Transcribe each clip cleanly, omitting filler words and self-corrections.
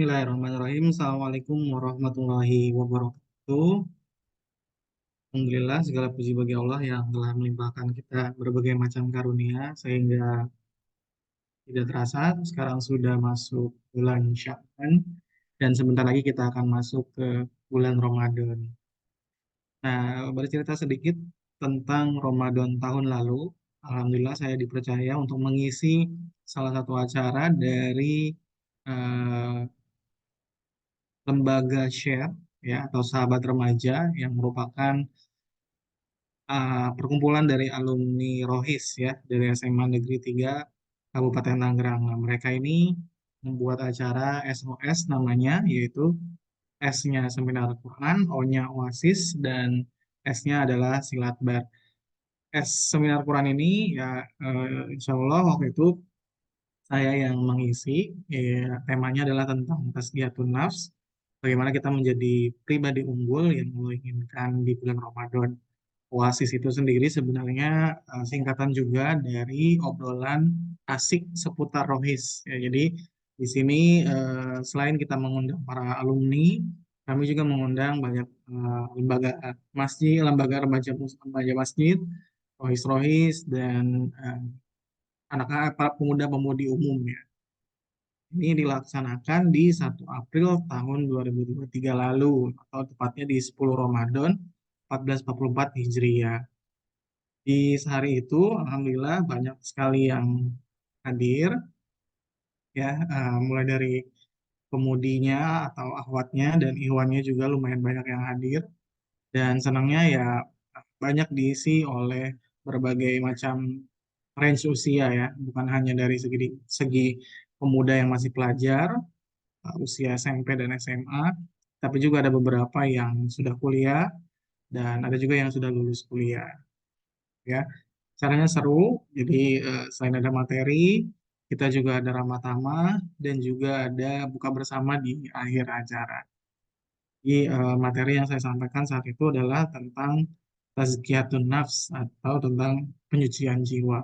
Bismillahirrahmanirrahim. Assalamualaikum warahmatullahi wabarakatuh. Alhamdulillah segala puji bagi Allah yang telah melimpahkan kita berbagai macam karunia sehingga tidak terasa sekarang sudah masuk bulan Sya'ban dan sebentar lagi kita akan masuk ke bulan Ramadan. Nah, bercerita sedikit tentang Ramadan tahun lalu. Alhamdulillah saya dipercaya untuk mengisi salah satu acara dari eh, lembaga Share ya atau sahabat remaja yang merupakan perkumpulan dari alumni Rohis ya dari SMA Negeri 3 Kabupaten Tangerang. Nah, mereka ini membuat acara SOS namanya yaitu S-nya Seminar Quran, O-nya Oasis dan S-nya adalah Silat Bar. S Seminar Quran ini ya insya Allah waktu itu saya yang mengisi, temanya adalah tentang tazkiyatun nafs, bagaimana kita menjadi pribadi unggul yang Allah inginkan di bulan Ramadan. Oasis itu sendiri sebenarnya singkatan juga dari obrolan asik seputar Rohis. Ya, jadi di sini selain kita mengundang para alumni, kami juga mengundang banyak lembaga masjid, lembaga remaja masjid, Rohis-Rohis, dan anak-anak para pemuda-pemudi umum ya. Ini dilaksanakan di 1 April tahun 2023 lalu, atau tepatnya di 10 Ramadan 1444 Hijriah. Di hari itu, Alhamdulillah banyak sekali yang hadir, ya, mulai dari pemudinya atau akhwatnya dan ikhwannya juga lumayan banyak yang hadir. Dan senangnya ya banyak diisi oleh berbagai macam range usia ya, bukan hanya dari segi pemuda yang masih pelajar, usia SMP dan SMA, tapi juga ada beberapa yang sudah kuliah dan ada juga yang sudah lulus kuliah. Ya, caranya seru. Jadi selain ada materi, kita juga ada ramah tamah dan juga ada buka bersama di akhir acara. Jadi materi yang saya sampaikan saat itu adalah tentang tazkiyatun nafs atau tentang penyucian jiwa.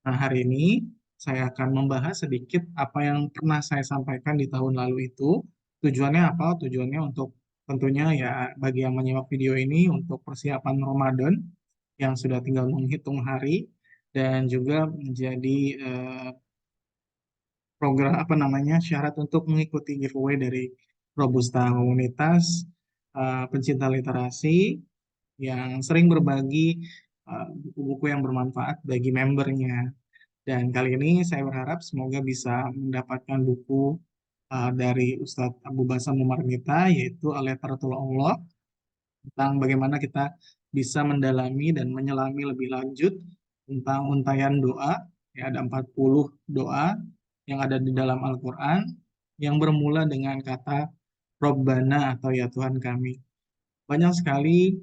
Nah, hari ini saya akan membahas sedikit apa yang pernah saya sampaikan di tahun lalu itu. Tujuannya apa? Tujuannya untuk tentunya ya bagi yang menyimak video ini untuk persiapan Ramadan yang sudah tinggal menghitung hari dan juga menjadi program apa namanya syarat untuk mengikuti giveaway dari Robusta Komunitas pencinta literasi yang sering berbagi buku-buku yang bermanfaat bagi membernya. Dan kali ini saya berharap semoga bisa mendapatkan buku dari Ustadz Abu Basam Mumarmita yaitu Al-Leteratul Allah tentang bagaimana kita bisa mendalami dan menyelami lebih lanjut tentang untayan doa. Ya, ada 40 doa yang ada di dalam Al-Quran yang bermula dengan kata Robbana atau ya Tuhan kami. Banyak sekali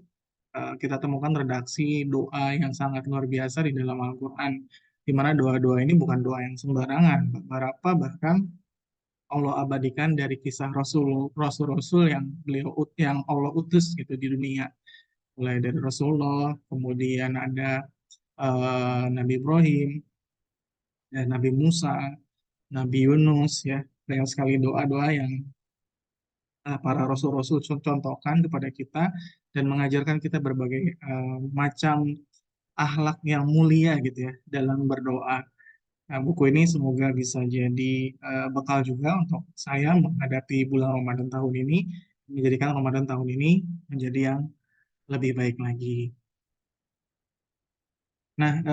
kita temukan redaksi doa yang sangat luar biasa di dalam Al-Quran, di mana doa-doa ini bukan doa yang sembarangan. Beberapa bahkan Allah abadikan dari kisah Rasul-Rasul yang Allah utus gitu di dunia. Mulai dari Rasulullah, kemudian ada Nabi Ibrahim, dan Nabi Musa, Nabi Yunus ya. Banyak sekali doa-doa yang para rasul-rasul contohkan kepada kita dan mengajarkan kita berbagai macam akhlak yang mulia gitu ya dalam berdoa. Nah, buku ini semoga bisa jadi bekal juga untuk saya menghadapi bulan Ramadan tahun ini, menjadikan Ramadan tahun ini menjadi yang lebih baik lagi. Nah,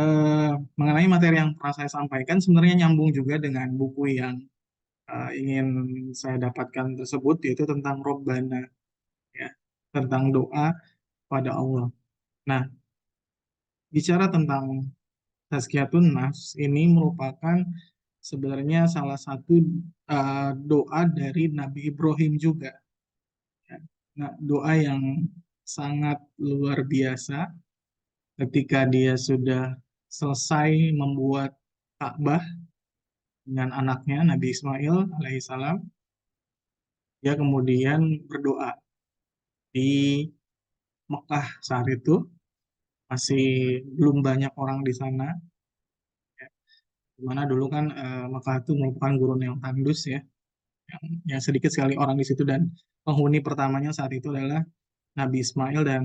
mengenai materi yang pernah saya sampaikan, sebenarnya nyambung juga dengan buku yang ingin saya dapatkan tersebut, yaitu tentang Robbana, ya, tentang doa pada Allah. Nah, bicara tentang Tazkiyatun Nafs ini merupakan sebenarnya salah satu doa dari Nabi Ibrahim juga. Ya. Nah, doa yang sangat luar biasa ketika dia sudah selesai membuat Ka'bah dengan anaknya Nabi Ismail alaihissalam, dia kemudian berdoa di Mekah saat itu masih belum banyak orang di sana, ya. Dimana dulu kan Mekah itu merupakan gurun yang tandus ya. yang sedikit sekali orang di situ, dan penghuni pertamanya saat itu adalah Nabi Ismail dan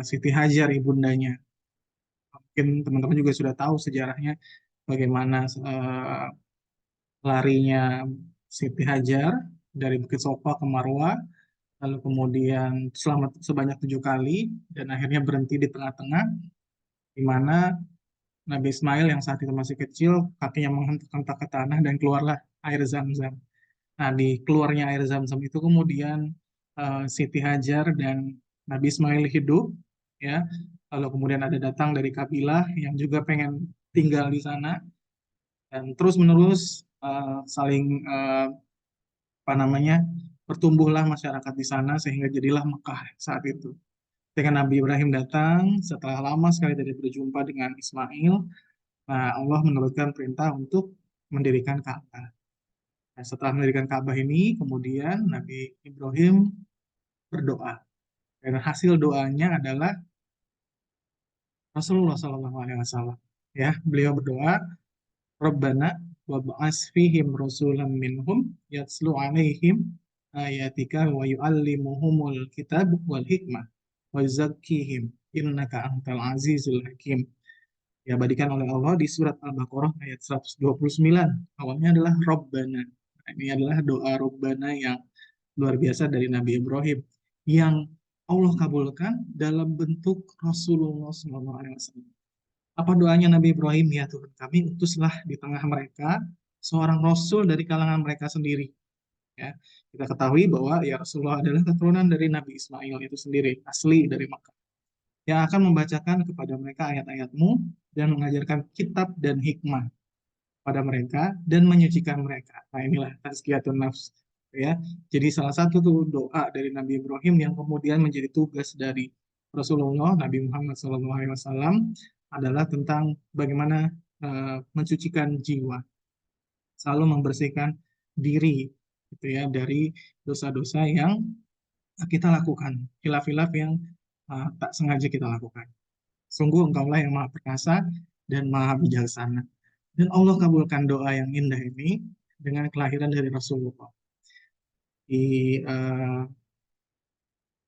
Siti Hajar ibundanya. Mungkin teman-teman juga sudah tahu sejarahnya bagaimana larinya Siti Hajar dari Bukit Sofa ke Marwa, lalu kemudian selamat sebanyak 7 kali, dan akhirnya berhenti di tengah-tengah, di mana Nabi Ismail yang saat itu masih kecil, kakinya menghentak ke tanah dan keluarlah air Zam-Zam. Nah, di keluarnya air Zam-Zam itu kemudian Siti Hajar dan Nabi Ismail hidup, ya. Lalu kemudian ada datang dari kabilah yang juga pengen tinggal di sana, dan terus-menerus saling apa namanya, bertumbuhlah masyarakat di sana sehingga jadilah Mekah saat itu. Ketika Nabi Ibrahim datang setelah lama sekali tidak berjumpa dengan Ismail, nah Allah menurunkan perintah untuk mendirikan Ka'bah. Nah, setelah mendirikan Ka'bah ini, kemudian Nabi Ibrahim berdoa. Dan hasil doanya adalah Rasulullah SAW. Ya, beliau berdoa, Rabbana wab'as fihim rasulam minhum yatslu alaihim ayatika wa yu'allimuhumul kitab wal hikmah wa yuzakkihim innaka antal azizul hakim. Diabadikan oleh Allah di surat Al-Baqarah ayat 129. Awalnya adalah Rabbana. Nah, ini adalah doa Rabbana yang luar biasa dari Nabi Ibrahim yang Allah kabulkan dalam bentuk Rasulullah SAW. Apa doanya Nabi Ibrahim? Ya Tuhan kami, utuslah di tengah mereka seorang Rasul dari kalangan mereka sendiri. Ya, kita ketahui bahwa ya Rasulullah adalah keturunan dari Nabi Ismail itu sendiri, asli dari Makkah, yang akan membacakan kepada mereka ayat-ayatmu dan mengajarkan kitab dan hikmah pada mereka dan menyucikan mereka. Nah, inilah tazkiyatun nafs, ya. Jadi salah satu tuh doa dari Nabi Ibrahim yang kemudian menjadi tugas dari Rasulullah Nabi Muhammad SAW adalah tentang bagaimana mensucikan jiwa, selalu membersihkan diri gitu ya dari dosa-dosa yang kita lakukan, hilaf-hilaf yang tak sengaja kita lakukan. Sungguh engkaulah yang maha perkasa dan maha bijaksana. Dan Allah kabulkan doa yang indah ini dengan kelahiran dari Rasulullah. Di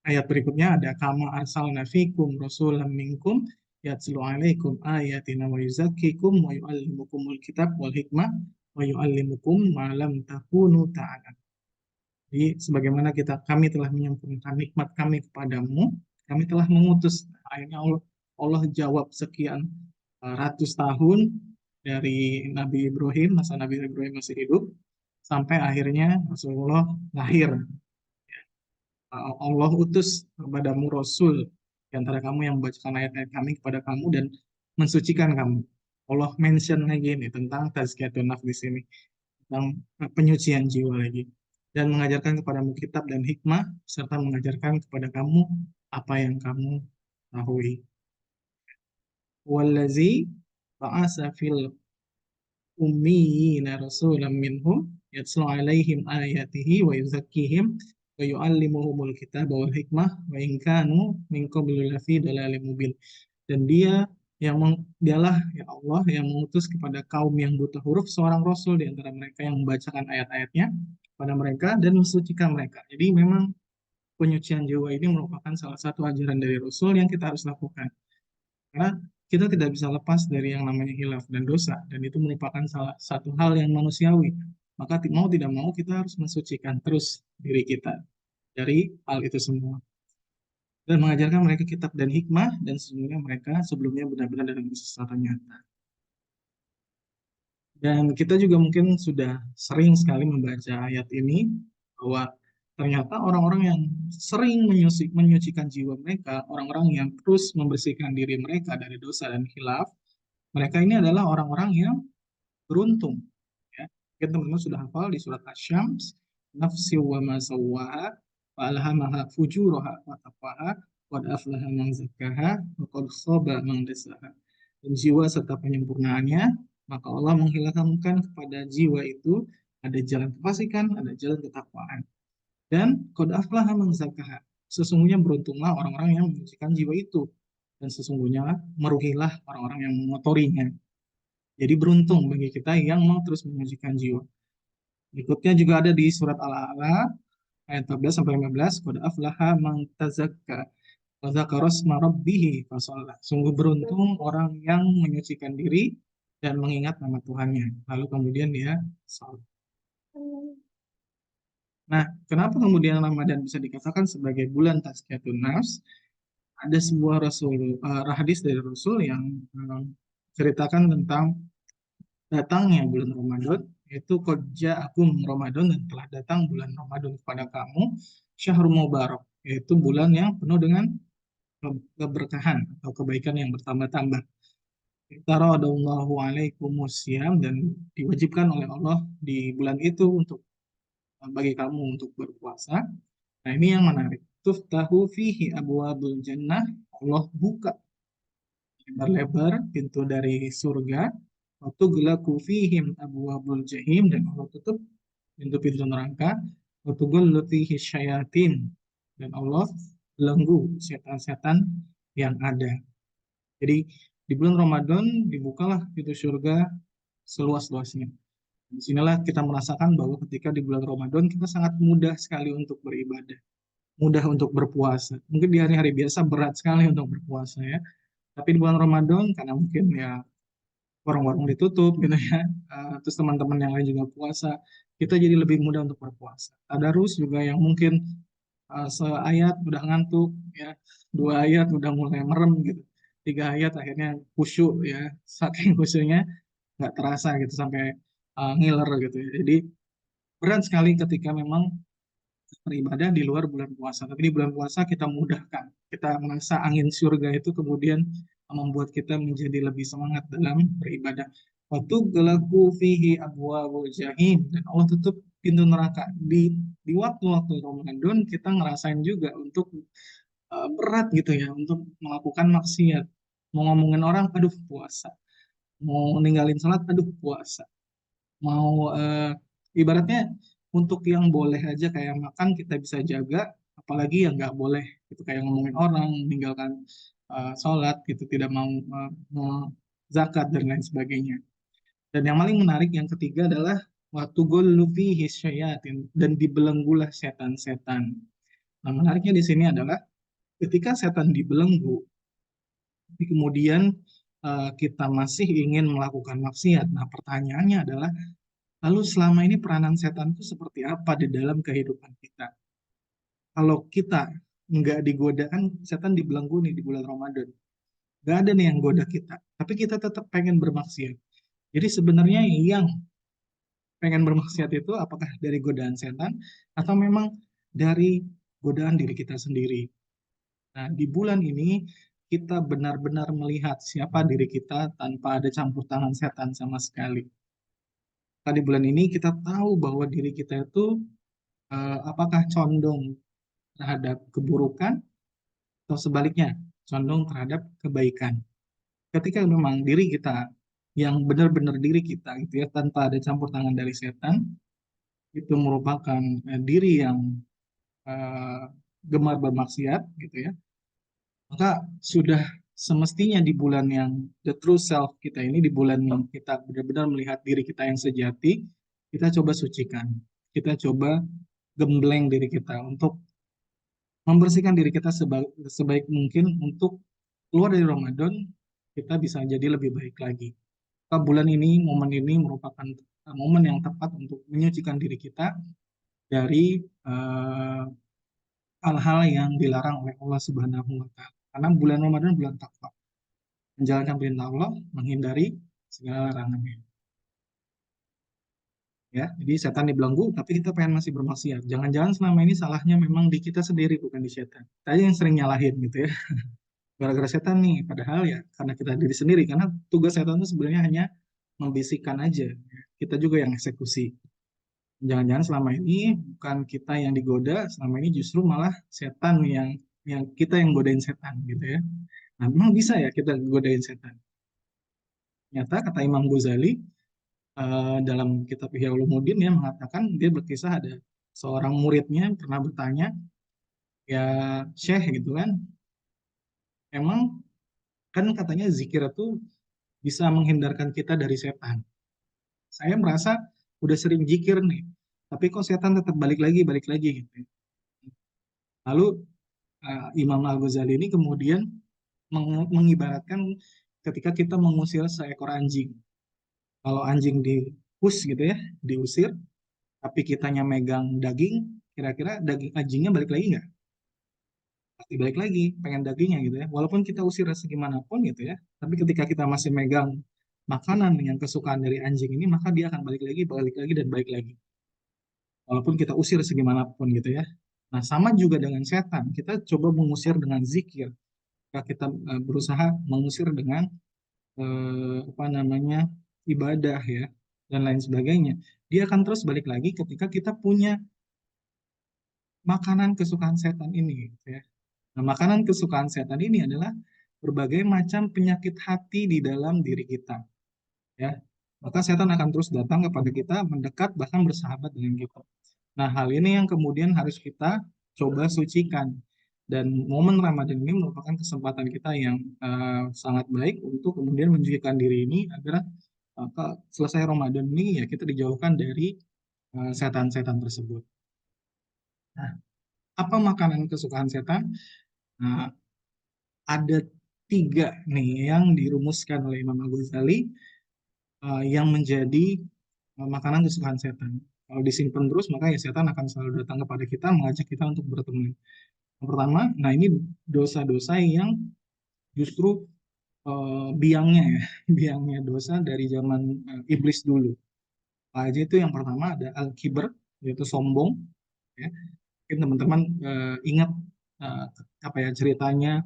ayat berikutnya ada kama arsalna fikum rasulam minkum yatslu alaikum ayatina wa yuzakkikum wa yuallimukumul kitab wal hikmah wa yuallimukum ma lam takunu ta'lam. Jadi sebagaimana kami telah menyempurnakan nikmat kami kepadamu, kami telah mengutus. Akhirnya Allah jawab sekian ratus tahun dari Nabi Ibrahim, masa Nabi Ibrahim masih hidup, sampai akhirnya Rasulullah lahir. Allah utus kepadamu Rasul di antara kamu yang membacakan ayat-ayat kami kepada kamu dan mensucikan kamu. Allah mention lagi ini tentang tazkiyatun nafs di sini, tentang penyucian jiwa lagi, dan mengajarkan kepadamu kitab dan hikmah serta mengajarkan kepada kamu apa yang kamu ketahui. Wallazi ba'asa fil ummiyina rasulam minhum yatlu alaihim ayatihi wa yuzakkihim wa yu'allimuhumul kitaba wal hikmah wa in kanu min qablu lafi dalalin mubin. Dan dialah ya Allah yang mengutus kepada kaum yang buta huruf seorang rasul di antara mereka yang membacakan ayat-ayatnya pada mereka dan mensucikan mereka. Jadi memang penyucian jiwa ini merupakan salah satu ajaran dari Rasul yang kita harus lakukan. Karena kita tidak bisa lepas dari yang namanya hilaf dan dosa, dan itu merupakan salah satu hal yang manusiawi. Maka mau tidak mau kita harus mensucikan terus diri kita dari hal itu semua. Dan mengajarkan mereka kitab dan hikmah, dan sesungguhnya mereka sebelumnya benar-benar dalam kesesatan nyata. Dan kita juga mungkin sudah sering sekali membaca ayat ini, bahwa ternyata orang-orang yang sering menyucikan jiwa mereka, orang-orang yang terus membersihkan diri mereka dari dosa dan khilaf, mereka ini adalah orang-orang yang beruntung. Ya. Mungkin teman-teman sudah hafal di surat Asy-Syams, nafsi wa ma sawwaha wa alhamaha fujuraha wa taqwaha qad aflaha man zakkaha wa qad khaba man dassaha. Dan jiwa serta penyempurnaannya, maka Allah menghilangkan kepada jiwa itu ada jalan kefasikan, ada jalan ketakwaan. Dan qad aflaha man zakkaha. Sesungguhnya beruntunglah orang-orang yang menyucikan jiwa itu, dan sesungguhnya merugilah orang-orang yang mengotorinya. Jadi beruntung bagi kita yang mau terus menyucikan jiwa. Berikutnya juga ada di surat Al-A'la ayat 14 sampai 15, qad aflaha man tazakka wa dzakara asma rabbih fasholla. Sungguh beruntung orang yang menyucikan diri dan mengingat nama Tuhannya. Lalu kemudian dia salat. Nah, kenapa kemudian Ramadan bisa dikatakan sebagai bulan tazkiyatun nafs? Ada sebuah hadis dari Rasul yang ceritakan tentang datangnya bulan Ramadan, yaitu koja akum Ramadan, dan telah datang bulan Ramadan kepada kamu, syahrul mubarak, yaitu bulan yang penuh dengan keberkahan atau kebaikan yang bertambah-tambah. Taradallahu alaikumusiyam, dan diwajibkan oleh Allah di bulan itu untuk bagi kamu untuk berpuasa. Nah, ini yang menarik. Tuftahu fihi abwabul jannah. Allah buka lebar-lebar pintu dari surga. Waktu gelaku fihim abwabul jahim, dan Allah tutup pintu-pintu neraka. Waktu gelaku fihi syayatin, dan Allah belenggu setan-setan yang ada. Jadi di bulan Ramadan dibukalah pintu surga seluas-luasnya. Disinilah kita merasakan bahwa ketika di bulan Ramadan kita sangat mudah sekali untuk beribadah, mudah untuk berpuasa. Mungkin di hari-hari biasa berat sekali untuk berpuasa ya. Tapi di bulan Ramadan karena mungkin ya warung-warung ditutup gitu ya, terus teman-teman yang lain juga puasa, kita jadi lebih mudah untuk berpuasa. Tadarus juga yang mungkin seayat udah ngantuk ya, dua ayat udah mulai merem gitu, tiga ayat akhirnya khusyuk ya, saking khusyuknya nggak terasa gitu sampai ngiler gitu ya. Jadi berat sekali ketika memang beribadah di luar bulan puasa. Tapi di bulan puasa kita mudahkan. Kita merasa angin surga itu kemudian membuat kita menjadi lebih semangat dalam beribadah. Waktu gelaku fihi abwaabul jahim, dan Allah tutup pintu neraka. Di waktu-waktu Ramadan kita ngerasain juga untuk berat gitu ya, untuk melakukan maksiat. Mau ngomongin orang, aduh puasa. Mau ninggalin salat, aduh puasa. Mau ibaratnya untuk yang boleh aja kayak makan kita bisa jaga, apalagi yang nggak boleh itu kayak ngomongin orang, meninggalkan sholat gitu, tidak mau zakat dan lain sebagainya. Dan yang paling menarik yang ketiga adalah waktu gullu fihi syayatin, dan dibelenggulah setan-setan. Nah, menariknya di sini adalah ketika setan dibelenggu, tapi kemudian kita masih ingin melakukan maksiat. Nah, pertanyaannya adalah, lalu selama ini peranan setan itu seperti apa di dalam kehidupan kita? Kalau kita nggak digodaan, setan dibelenggu nih di bulan Ramadan. Nggak ada nih yang goda kita. Tapi kita tetap pengen bermaksiat. Jadi sebenarnya yang pengen bermaksiat itu apakah dari godaan setan atau memang dari godaan diri kita sendiri? Nah, di bulan ini kita benar-benar melihat siapa diri kita tanpa ada campur tangan setan sama sekali. Tadi bulan ini kita tahu bahwa diri kita itu apakah condong terhadap keburukan atau sebaliknya condong terhadap kebaikan. Ketika memang diri kita yang benar-benar diri kita gitu ya, tanpa ada campur tangan dari setan, itu merupakan diri yang eh, gemar bermaksiat gitu ya, maka sudah semestinya di bulan yang the true self kita ini, di bulan yang kita benar-benar melihat diri kita yang sejati, kita coba sucikan, kita coba gembleng diri kita untuk membersihkan diri kita sebaik mungkin untuk keluar dari Ramadan, kita bisa jadi lebih baik lagi. Maka bulan ini, momen ini merupakan momen yang tepat untuk menyucikan diri kita dari hal-hal yang dilarang oleh Allah Subhanahu wa Ta'ala. Karena bulan Ramadan bulan takwa, menjalankan perintah Allah, menghindari segala larangannya. Ya, jadi setan dibelenggu, tapi kita pengen masih bermaksiat. Jangan-jangan selama ini salahnya memang di kita sendiri, bukan di setan. Tadi yang sering nyalahin gitu ya. Gara-gara setan nih, padahal ya karena kita diri sendiri, karena tugas setan itu sebenarnya hanya membisikkan aja, kita juga yang eksekusi. Jangan-jangan selama ini bukan kita yang digoda, selama ini justru malah setan yang kita yang godain setan gitu ya. Nah, memang bisa ya kita godain setan. Nyata kata Imam Ghazali dalam kitab Ihya Ulumuddin ya, mengatakan dia berkisah ada seorang muridnya pernah bertanya, ya Syekh gitu kan, emang kan katanya zikir itu bisa menghindarkan kita dari setan. Saya merasa udah sering zikir nih, Tapi kok setan tetap balik lagi gitu ya. Lalu Imam Al-Ghazali ini kemudian mengibaratkan ketika kita mengusir seekor anjing. Kalau anjing dihus gitu ya, diusir, tapi kitanya megang daging, kira-kira daging anjingnya balik lagi nggak? Pasti balik lagi, pengen dagingnya gitu ya. Walaupun kita usir segimanapun gitu ya, tapi ketika kita masih megang makanan yang kesukaan dari anjing ini, maka dia akan balik lagi, dan balik lagi. Walaupun kita usir segimanapun gitu ya. Nah, sama juga dengan setan. Kita coba mengusir dengan zikir. Kita berusaha mengusir dengan apa namanya ibadah ya dan lain sebagainya. Dia akan terus balik lagi ketika kita punya makanan kesukaan setan ini gitu ya. Nah, makanan kesukaan setan ini adalah berbagai macam penyakit hati di dalam diri kita ya. Maka setan akan terus datang kepada kita, mendekat bahkan bersahabat dengan kita. Nah, hal ini yang kemudian harus kita coba sucikan. Dan momen Ramadan ini merupakan kesempatan kita yang sangat baik untuk kemudian mensucikan diri ini agar selesai Ramadan ini ya kita dijauhkan dari setan-setan tersebut. Nah, apa makanan kesukaan setan? Nah, ada tiga nih yang dirumuskan oleh Imam Al-Ghazali yang menjadi makanan kesukaan setan. Kalau disimpan terus, maka ya setan akan selalu datang kepada kita, mengajak kita untuk berteman. Yang pertama, nah ini dosa-dosa yang justru biangnya ya, biangnya dosa dari zaman iblis dulu. Apa aja itu yang pertama ada al-kibar, yaitu sombong. Ya. Mungkin teman-teman ingat uh, apa ya ceritanya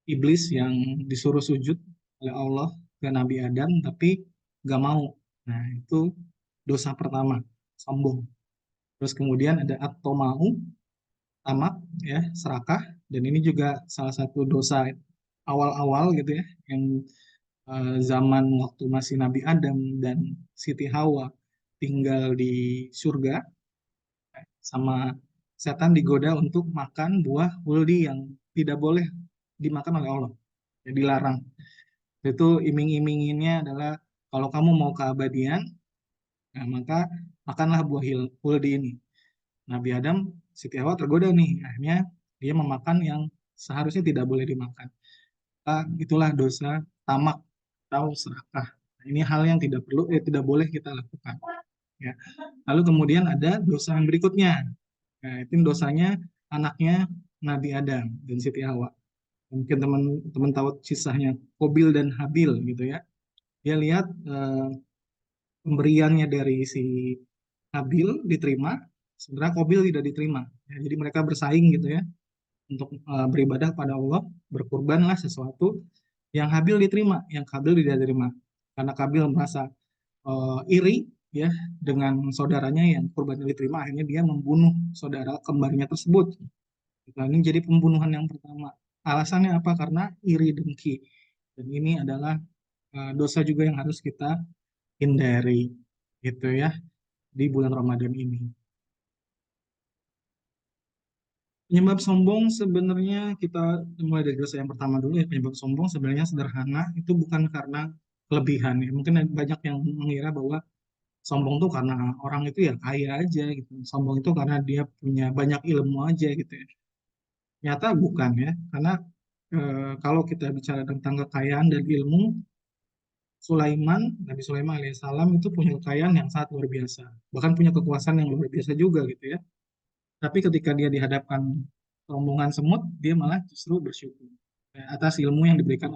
iblis yang disuruh sujud oleh Allah ke Nabi Adam, tapi gak mau. Nah, itu dosa pertama, sombong. Terus kemudian ada at-toma'u, tamak, ya, serakah. Dan ini juga salah satu dosa awal-awal gitu ya, yang zaman waktu masih Nabi Adam dan Siti Hawa tinggal di surga, sama setan digoda untuk makan buah huldi yang tidak boleh dimakan oleh Allah, ya, dilarang. Itu iming-iminginnya adalah kalau kamu mau keabadian, nah, maka makanlah buah huldi ini. Nabi Adam, Siti Hawa tergoda nih, akhirnya dia memakan yang seharusnya tidak boleh dimakan. Itulah dosa tamak atau serakah. Nah, ini hal yang tidak boleh kita lakukan. Ya. Lalu kemudian ada dosa yang berikutnya. Nah, itu dosanya anaknya Nabi Adam dan Siti Hawa. Mungkin teman-teman tahu kisahnya Kobil dan Habil gitu ya. Dia lihat pemberiannya dari si Habil diterima, sebenarnya Kobil tidak diterima. Ya, jadi mereka bersaing gitu ya untuk beribadah pada Allah, berkurbanlah sesuatu yang Habil diterima, yang Kabil tidak diterima. Karena Kabil merasa iri ya dengan saudaranya yang kurbannya diterima, akhirnya dia membunuh saudara kembarnya tersebut. Nah, ini jadi pembunuhan yang pertama. Alasannya apa? Karena iri dengki. Dan ini adalah dosa juga yang harus kita hindari gitu ya di bulan Ramadan ini. Penyebab sombong sebenarnya kita mulai dari dosa yang pertama dulu ya. Penyebab sombong sebenarnya sederhana, itu bukan karena kelebihan ya. Mungkin banyak yang mengira bahwa sombong tuh karena orang itu ya kaya aja gitu. Sombong itu karena dia punya banyak ilmu aja gitu ya. Nyata bukan ya, karena kalau kita bicara tentang kekayaan dan ilmu, Nabi Sulaiman alaihissalam itu punya kekayaan yang sangat luar biasa. Bahkan punya kekuasaan yang luar biasa juga gitu ya. Tapi ketika dia dihadapkan rombongan semut, dia malah justru bersyukur ya, atas ilmu yang diberikan.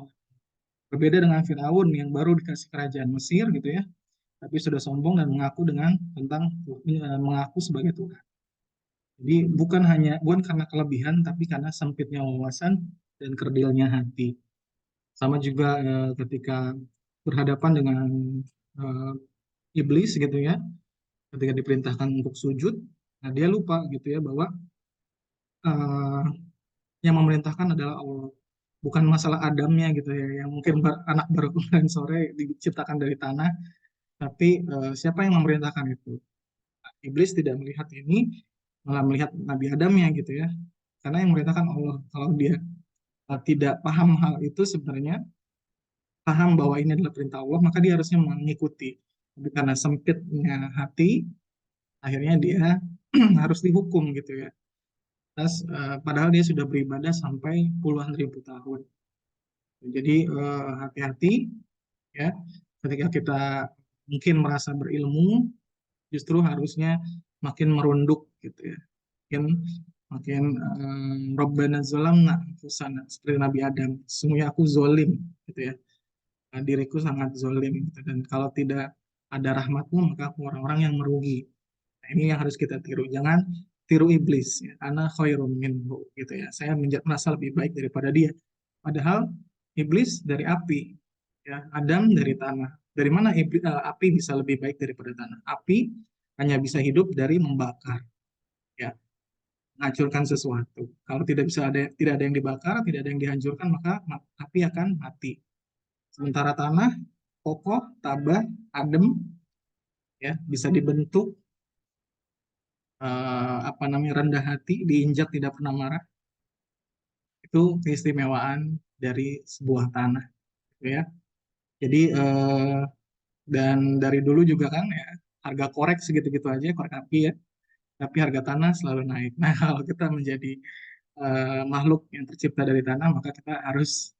Berbeda dengan Firaun yang baru dikasih kerajaan Mesir gitu ya, tapi sudah sombong dan mengaku sebagai Tuhan. Jadi bukan karena kelebihan, tapi karena sempitnya wawasan dan kerdilnya hati. Sama juga ketika berhadapan dengan eh, iblis gitu ya, ketika diperintahkan untuk sujud, nah dia lupa gitu ya bahwa eh, yang memerintahkan adalah Allah. Bukan masalah Adamnya gitu ya, yang mungkin anak baru kemarin sore diciptakan dari tanah, tapi siapa yang memerintahkan itu? Iblis tidak melihat ini, malah melihat Nabi Adamnya gitu ya. Karena yang memerintahkan Allah. Kalau dia tidak paham hal itu sebenarnya, paham bahwa ini adalah perintah Allah, maka dia harusnya mengikuti. Tapi karena sempitnya hati, akhirnya dia harus dihukum gitu ya. Terus, padahal dia sudah beribadah sampai puluhan ribu tahun. Jadi hati-hati ya ketika kita mungkin merasa berilmu, justru harusnya makin merunduk gitu ya. Makin Rabbana zalamna anfusana seperti Nabi Adam. Sesungguhnya aku zolim gitu ya. Diriku sangat zolim gitu. Dan kalau tidak ada rahmatmu maka aku orang-orang yang merugi. Nah, ini yang harus kita tiru. Jangan tiru iblis ya. Ana khairum minhu gitu ya. Saya merasa lebih baik daripada dia. Padahal iblis dari api ya. Adam dari tanah. Dari mana api bisa lebih baik daripada tanah? Api hanya bisa hidup dari membakar ya, menghancurkan sesuatu. Kalau tidak ada yang dibakar, tidak ada yang dihancurkan, maka api akan mati. Sementara tanah kokoh, tabah, adem, ya bisa dibentuk, apa namanya, rendah hati, diinjak tidak pernah marah. Itu keistimewaan dari sebuah tanah, gitu ya. Jadi dan dari dulu juga kan ya harga korek segitu-gitu aja, korek api ya, tapi harga tanah selalu naik. Nah, kalau kita menjadi makhluk yang tercipta dari tanah, maka kita harus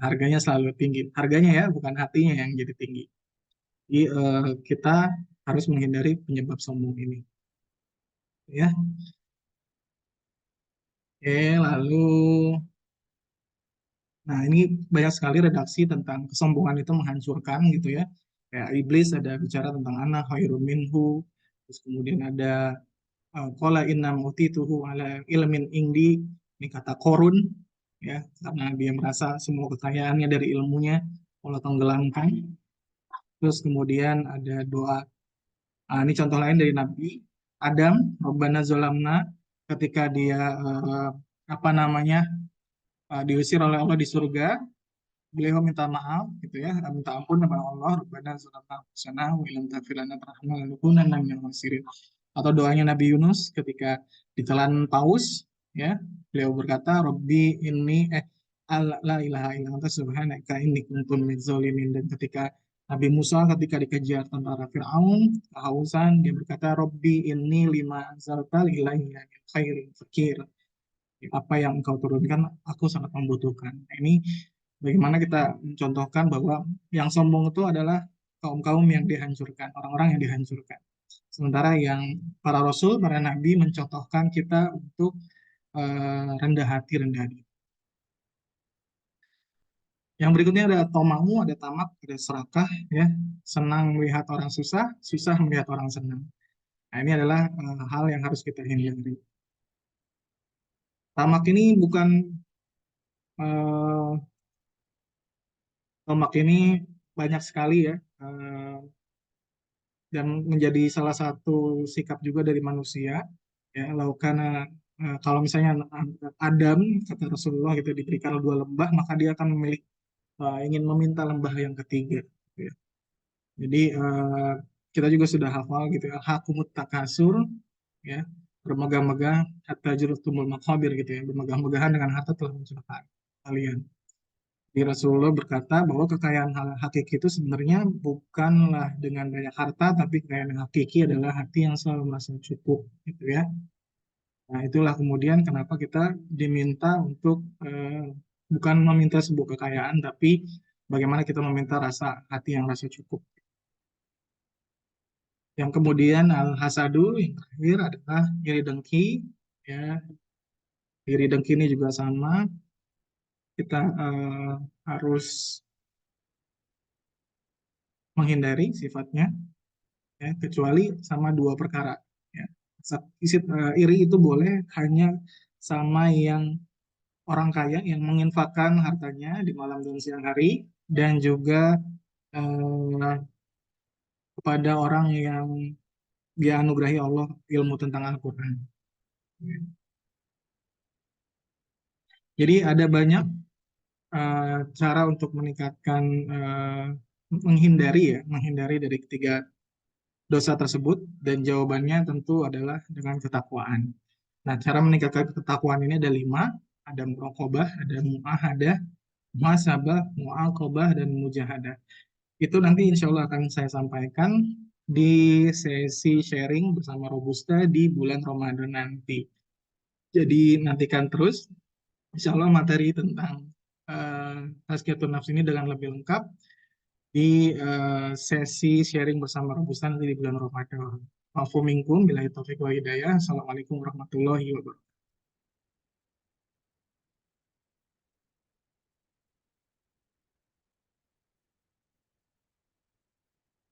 harganya selalu tinggi. Harganya ya, bukan hatinya yang jadi tinggi. Jadi kita harus menghindari penyebab sombong ini. Ya, oke. Lalu, nah ini banyak sekali redaksi tentang kesombongan itu menghancurkan gitu ya. Kayak iblis ada bicara tentang anak khairun minhu. Terus kemudian ada qala inna utituhu ala ilmin indi. Ini kata korun ya, karena dia merasa semua kekayaannya dari ilmunya Allah tenggelamkan. Terus kemudian ada doa. Ini contoh lain dari Nabi Adam, Rabbana zolamna, ketika dia apa namanya diusir oleh Allah di surga, beliau minta maaf gitu ya, minta ampun kepada Allah, Rabbana zolamna anfusana wa illam taghfir lana tarhamna lanakunanna minal khasirin. Atau doanya Nabi Yunus ketika ditelan paus, ya, beliau berkata, Robbi ini la ilaha illa anta subhanaka inni kuntu minadz zalimin. Dan ketika Nabi Musa ketika dikejar tentara Fir'aun, kehausan, dia berkata, Robbi ini lima anzalta ilayya min khairin fakir. Apa yang engkau turunkan, aku sangat membutuhkan. Nah, ini bagaimana kita mencontohkan bahwa yang sombong itu adalah kaum-kaum yang dihancurkan, orang-orang yang dihancurkan. Sementara yang para rasul, para nabi mencontohkan kita untuk rendah hati, rendah diri. Yang berikutnya ada tomamu, ada tamak, ada serakah, ya, senang melihat orang susah, susah melihat orang senang. Nah, ini adalah hal yang harus kita hindari. Tamak ini bukan eh, tamak ini banyak sekali ya, dan menjadi salah satu sikap juga dari manusia. Ya, lakukan kalau misalnya Adam kata Rasulullah gitu diberikan dua lembah, maka dia akan memilih ingin meminta lembah yang ketiga. Gitu ya. Jadi kita juga sudah hafal gitu ya, hakumut takasur, ya, bermegah-megah hatta jurutumul makhabir gitu ya, bermegah-megahan dengan harta telah mencelakai kalian. Di Rasulullah berkata bahwa kekayaan hakiki itu sebenarnya bukanlah dengan banyak harta, tapi kekayaan yang hakiki adalah hati yang selalu merasa cukup, gitu ya. Nah, itulah kemudian kenapa kita diminta untuk bukan meminta sebuah kekayaan, tapi bagaimana kita meminta rasa hati yang rasa cukup. Yang kemudian al-hasadu yang terakhir adalah iri dengki, ya. Iri dengki ini juga sama, kita harus menghindari sifatnya, ya, kecuali sama dua perkara. Ya. Iri itu boleh hanya sama yang orang kaya yang menginfakkan hartanya di malam dan siang hari, dan juga eh, kepada orang yang dia anugerahi Allah ilmu tentang Al-Quran. Jadi ada banyak cara untuk meningkatkan, menghindari ya, menghindari dari ketiga dosa tersebut, dan jawabannya tentu adalah dengan ketakwaan. Nah, cara meningkatkan ketakwaan ini ada lima, ada muraqabah, ada muahadah, muhasabah, muaqabah, dan mujahadah. Itu nanti insya Allah akan saya sampaikan di sesi sharing bersama Robusta di bulan Ramadan nanti. Jadi nantikan terus, insya Allah materi tentang Tazkiyatun Nafs ini dengan lebih lengkap di sesi sharing bersama Robusta nanti di bulan Ramadan. Maafu minkum, billahi taufiq wa hidayah. Assalamualaikum warahmatullahi wabarakatuh.